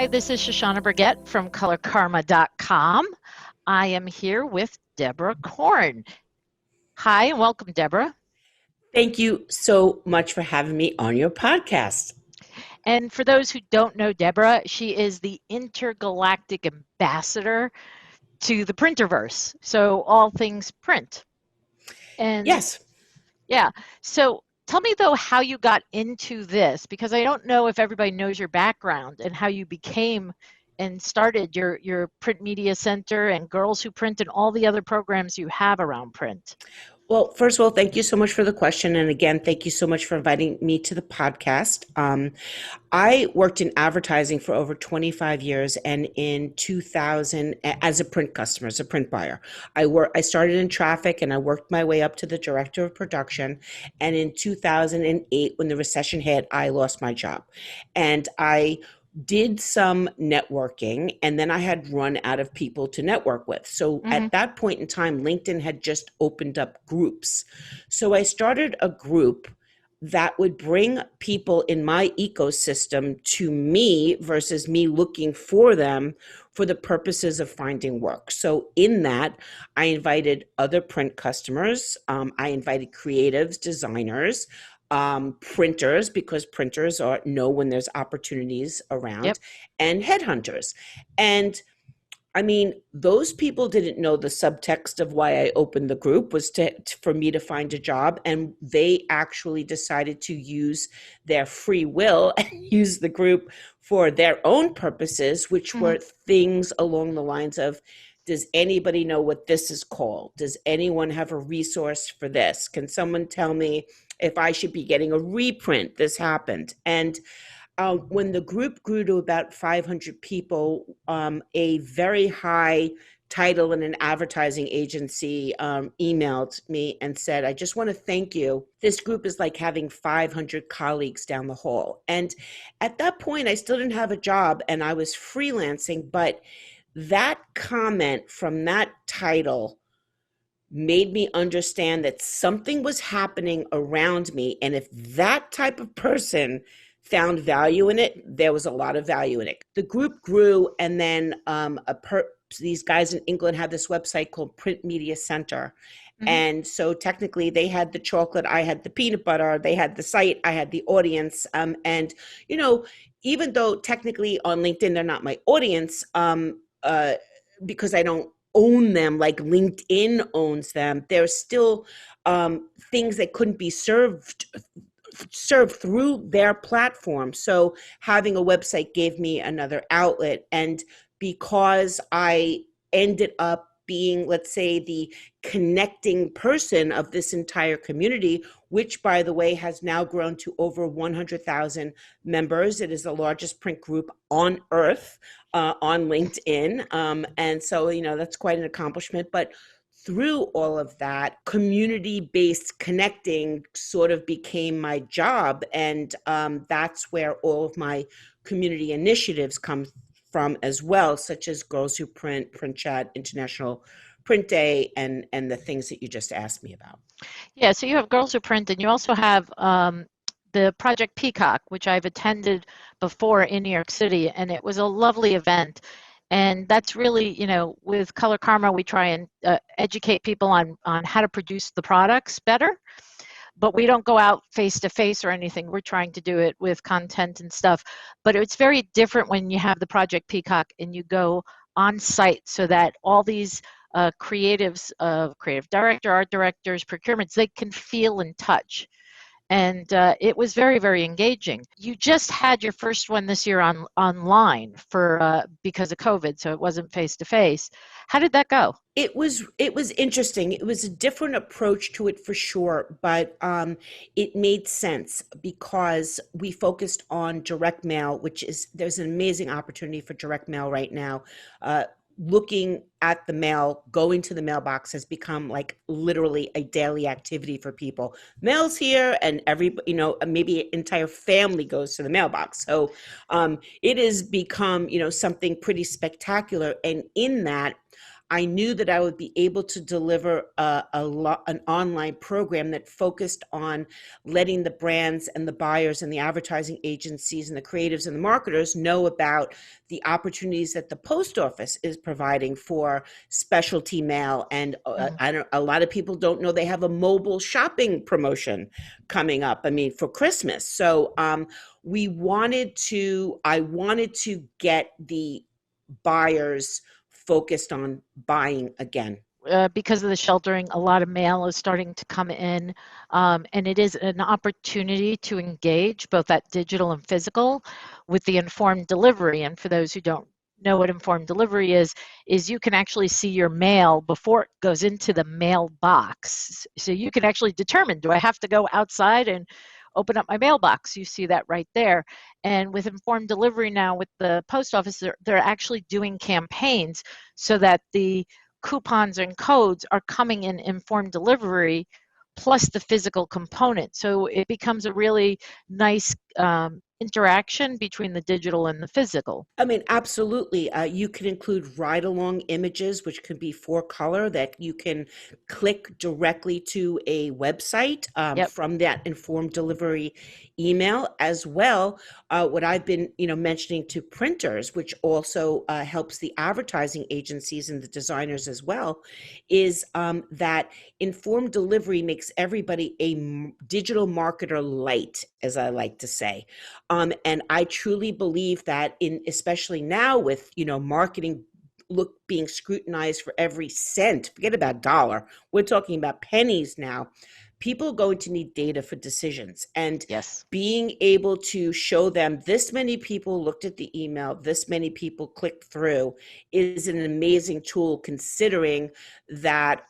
Hi, this is Shoshana Burgett from ColorKarma.com. I am here with Deborah Korn. Hi, and welcome, Deborah. Thank you so much for having me on your podcast. And for those who don't know Deborah, she is the intergalactic ambassador to the Printerverse. So all things print. And Yes. yeah, so tell me though how you got into this, because I don't know if everybody knows your background and how you became and started your print media center and Girls Who Print and all the other programs you have around print. Well, first of all, thank you so much for the question. And again, thank you so much for inviting me to the podcast. I worked in advertising for over 25 years, and in 2000, as a print customer, as a print buyer, I started in traffic and I worked my way up to the director of production. And in 2008, when the recession hit, I lost my job. And I did some networking, and then I had run out of people to network with. So Hmm. at that point in time, LinkedIn had just opened up groups. So I started a group that would bring people in my ecosystem to me versus me looking for them for the purposes of finding work. So in that, I invited other print customers. I invited creatives, designers, printers, because printers know when there's opportunities Yep. around, and headhunters. And I mean, those people didn't know the subtext of why I opened the group was for me to find a job, and they actually decided to use their free will and use the group for their own purposes, which Hmm. were things along the lines of, does anybody know what this is called? Does anyone have a resource for this? Can someone tell me if I should be getting a reprint? This happened. And when the group grew to about 500 people, a very high title in an advertising agency emailed me and said, I just want to thank you. This group is like having 500 colleagues down the hall. And at that point, I still didn't have a job and I was freelancing, but that comment from that title made me understand that something was happening around me. And if that type of person found value in it, there was a lot of value in it. The group grew, and then these guys in England had this website called Print Media Center. Hmm. And so technically they had the chocolate, I had the peanut butter, they had the site, I had the audience. And, you know, even though technically on LinkedIn, they're not my audience, because I don't own them like LinkedIn owns them, there's still things that couldn't be served through their platform. So having a website gave me another outlet. And because I ended up being, let's say, the connecting person of this entire community, which, by the way, has now grown to over 100,000 members. It is the largest print group on earth on LinkedIn. And so, you know, that's quite an accomplishment. But through all of that, community-based connecting sort of became my job. And that's where all of my community initiatives come from as well, such as Girls Who Print, Print Chat, International Print Day, and the things that you just asked me about. Yeah, so you have Girls Who Print, and you also have the Project Peacock, which I've attended before in New York City, and it was a lovely event. And that's really, you know, with Color Karma, we try and educate people on how to produce the products better, but we don't go out face to face or anything. We're trying to do it with content and stuff. But it's very different when you have the Project Peacock and you go on site so that all these creatives, creative director, art directors, procurements, they can feel and touch. And it was very, very engaging. You just had your first one this year online for because of COVID, so it wasn't face to face. How did that go? It was interesting. It was a different approach to it for sure, but it made sense because we focused on direct mail, which is there's an amazing opportunity for direct mail right now. Looking at the mail, going to the mailbox has become like literally a daily activity for people. Mail's here, and every maybe an entire family goes to the mailbox. So it has become something pretty spectacular, and in that. I knew that I would be able to deliver an online program that focused on letting the brands and the buyers and the advertising agencies and the creatives and the marketers know about the opportunities that the post office is providing for specialty mail. And a lot of people don't know they have a mobile shopping promotion coming up. I mean, for Christmas. So I wanted to get the buyers focused on buying again. Because of the sheltering, a lot of mail is starting to come in, and it is an opportunity to engage both that digital and physical with the informed delivery. And for those who don't know what informed delivery is you can actually see your mail before it goes into the mailbox. So you can actually determine, do I have to go outside and open up my mailbox? You see that right there. And with informed delivery now with the post office, they're actually doing campaigns so that the coupons and codes are coming in informed delivery plus the physical component. So it becomes a really nice interaction between the digital and the physical. I mean, absolutely. You can include ride-along images, which can be 4-color, that you can click directly to a website Yep. from that informed delivery email as well. What I've been, mentioning to printers, which also helps the advertising agencies and the designers as well, is that informed delivery makes everybody a digital marketer light, as I like to say. And I truly believe that especially now with, marketing being scrutinized for every cent, forget about dollar, we're talking about pennies now. People are going to need data for decisions, and yes, being able to show them this many people looked at the email, this many people clicked through, is an amazing tool, considering that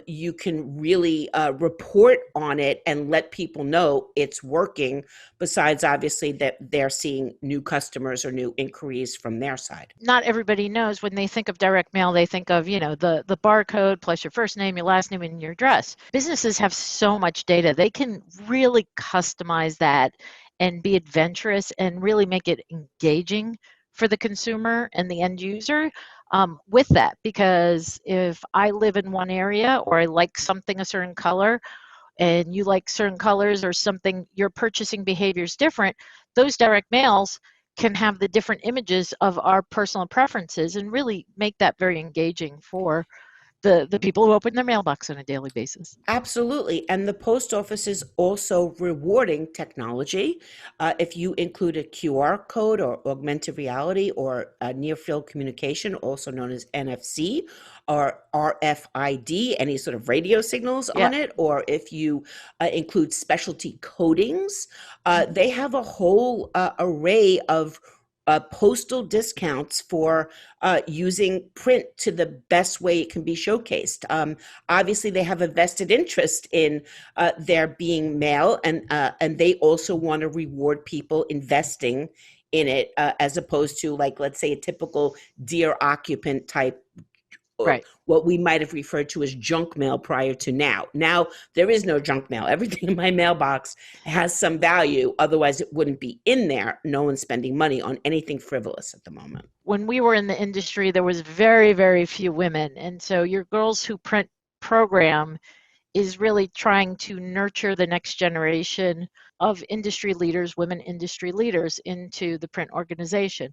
you can really report on it and let people know it's working, besides obviously that they're seeing new customers or new inquiries from their side. not everybody knows when they think of direct mail, they think of, the barcode plus your first name, your last name, and your address. Businesses have so much data. They can really customize that and be adventurous and really make it engaging for the consumer and the end user with that. Because if I live in one area or I like something a certain color, and you like certain colors or something, your purchasing behavior is different, those direct mails can have the different images of our personal preferences and really make that very engaging for the people who open their mailbox on a daily basis. Absolutely. And the post office is also rewarding technology. If you include a QR code or augmented reality or a near field communication, also known as NFC or RFID, any sort of radio signals on it, or if you include specialty coatings, they have a whole array of postal discounts for using print to the best way it can be showcased. Obviously, they have a vested interest in there being mail, and they also want to reward people investing in it, as opposed to, like, let's say, a typical dear occupant type, Right. what we might have referred to as junk mail prior to now. Now, there is no junk mail. Everything in my mailbox has some value. Otherwise, it wouldn't be in there. No one's spending money on anything frivolous at the moment. When we were in the industry, there was very, very few women. And so your Girls Who Print program is really trying to nurture the next generation of industry leaders, women industry leaders, into the print organization.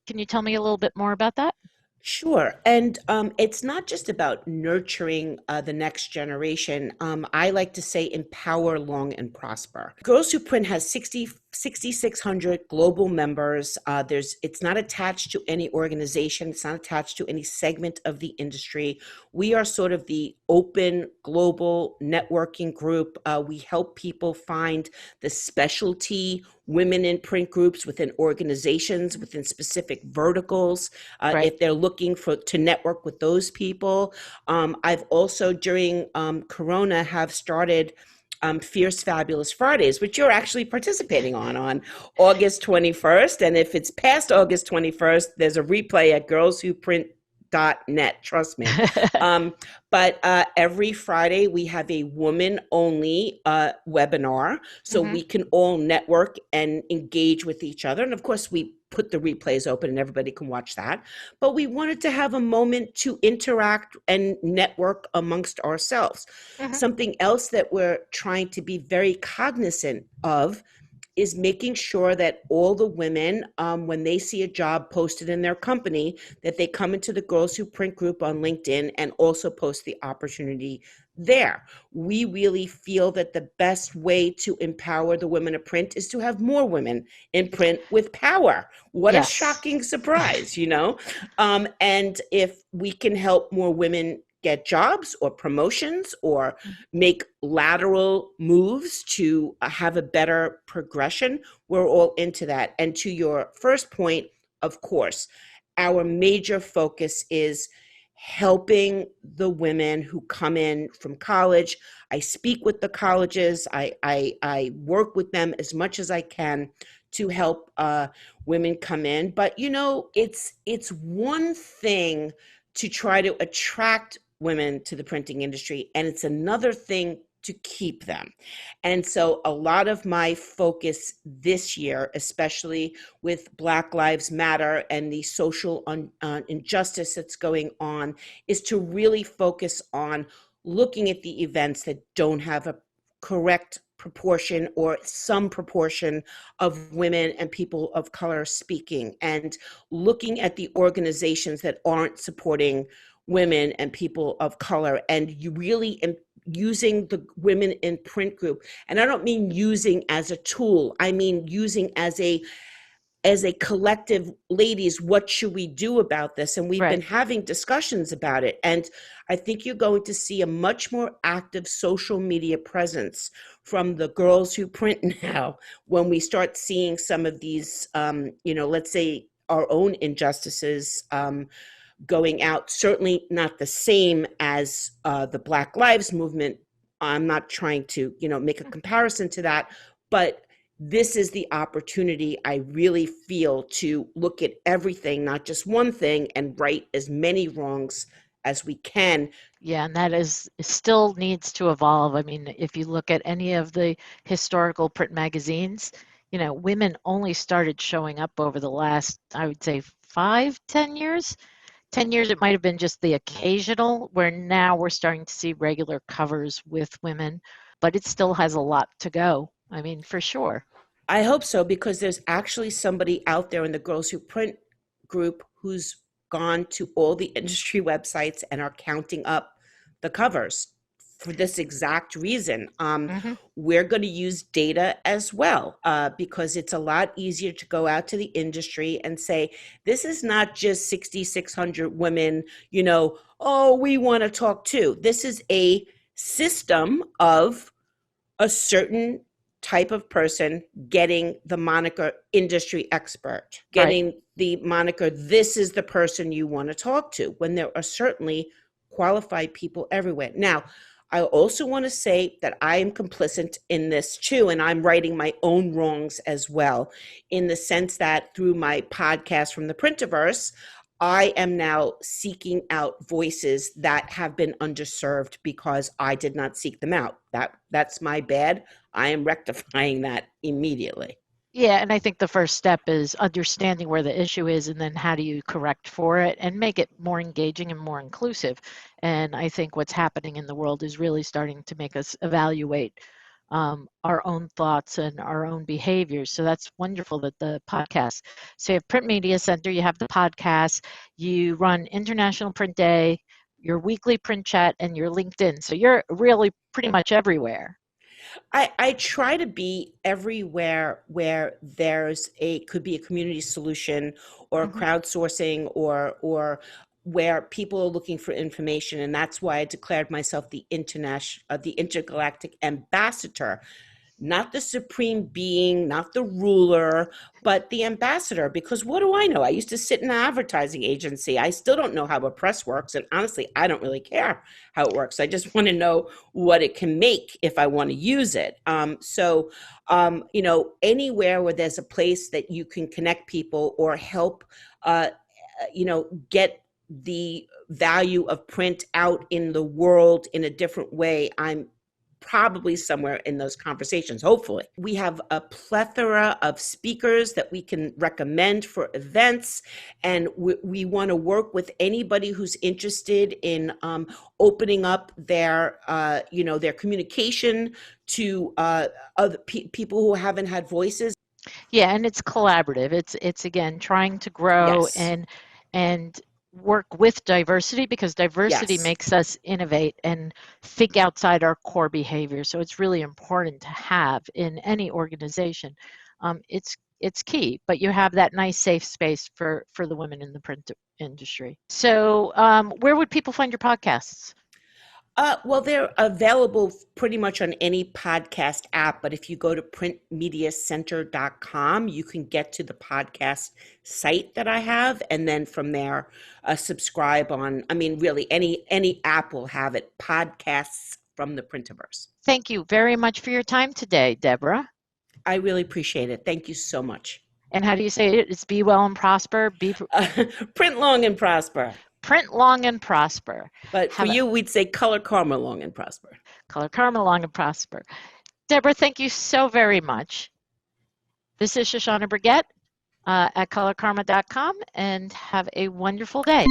Can you tell me a little bit more about that? Sure. And it's not just about nurturing the next generation. I like to say empower, long, and prosper. Girls Who Print has 6,600 global members. It's not attached to any organization. It's not attached to any segment of the industry. We are sort of the open global networking group. We help people find the specialty women in print groups within organizations, within specific verticals, Right. if they're looking to network with those people. I've also, during Corona, have started Fierce Fabulous Fridays, which you're actually participating on August 21st. And if it's past August 21st, there's a replay at girlswhoprint.net, trust me. But every Friday we have a woman only webinar, so we can all network and engage with each other. And of course, we put the replays open and everybody can watch that. But we wanted to have a moment to interact and network amongst ourselves. Mhm. Something else that we're trying to be very cognizant of is making sure that all the women, when they see a job posted in their company, that they come into the Girls Who Print group on LinkedIn and also post the opportunity there. We really feel that the best way to empower the women of print is to have more women in print with power. What a Yes. shocking surprise, you know? And if we can help more women get jobs or promotions or make lateral moves to have a better progression, we're all into that. And to your first point, of course, our major focus is helping the women who come in from college. I speak with the colleges. I work with them as much as I can to help women come in. But you know, it's one thing to try to attract women to the printing industry, and it's another thing to keep them. And so a lot of my focus this year, especially with Black Lives Matter and the social injustice that's going on, is to really focus on looking at the events that don't have a correct proportion or some proportion of women and people of color speaking, and looking at the organizations that aren't supporting women and people of color, and you really using the Women in Print group. And I don't mean using as a tool, I mean using as a collective, ladies, what should we do about this? And we've been Right. having discussions about it. And I think you're going to see a much more active social media presence from the Girls Who Print now when we start seeing some of these, let's say our own injustices going out. Certainly not the same as the Black Lives Movement. I'm not trying to, make a comparison to that, but this is the opportunity I really feel to look at everything, not just one thing, and right as many wrongs as we can. Yeah, and that is still needs to evolve. I mean, if you look at any of the historical print magazines, women only started showing up over the last, I would say, 5, 10 years. 10 years, it might have been just the occasional, where now we're starting to see regular covers with women, but it still has a lot to go. I mean, for sure. I hope so, because there's actually somebody out there in the Girls Who Print group who's gone to all the industry websites and are counting up the covers for this exact reason. Hmm. We're going to use data as well, because it's a lot easier to go out to the industry and say, this is not just 6,600 women, oh, we want to talk to. This is a system of a certain type of person getting the moniker industry expert, Right. getting the moniker, this is the person you want to talk to, when there are certainly qualified people everywhere. Now, I also want to say that I am complicit in this too, and I'm righting my own wrongs as well, in the sense that through my podcast from the Printerverse, I am now seeking out voices that have been underserved because I did not seek them out. That's my bad. I am rectifying that immediately. Yeah, and I think the first step is understanding where the issue is, and then how do you correct for it and make it more engaging and more inclusive. And I think what's happening in the world is really starting to make us evaluate our own thoughts and our own behaviors. So that's wonderful that the podcast. So you have Print Media Center, you have the podcast, you run International Print Day, your weekly print chat, and your LinkedIn. So you're really pretty much everywhere. I try to be everywhere where could be a community solution or a Hmm. crowdsourcing, or where people are looking for information. And that's why I declared myself the intergalactic ambassador, not the supreme being, not the ruler, but the ambassador. Because what do I know? I used to sit in an advertising agency. I still don't know how a press works. And honestly, I don't really care how it works. I just want to know what it can make if I want to use it. Anywhere where there's a place that you can connect people or help, get the value of print out in the world in a different way, I'm probably somewhere in those conversations, hopefully. We have a plethora of speakers that we can recommend for events, and we want to work with anybody who's interested in opening up their, their communication to other people who haven't had voices. Yeah, and it's collaborative. It's again trying to grow Yes. and work with diversity, because diversity Yes. makes us innovate and think outside our core behavior. So it's really important to have in any organization. It's key, but you have that nice safe space for the women in the print industry. So where would people find your podcasts? Well, they're available pretty much on any podcast app, but if you go to printmediacenter.com, you can get to the podcast site that I have, and then from there, subscribe on, really any app will have it, podcasts from the Printiverse. Thank you very much for your time today, Deborah. I really appreciate it. Thank you so much. And how do you say it? It's be well and prosper. Print long and prosper. Print long and prosper. But for you, we'd say Color Karma long and prosper. Color Karma long and prosper. Deborah, thank you so very much. This is Shoshana Brigette at colorkarma.com, and have a wonderful day.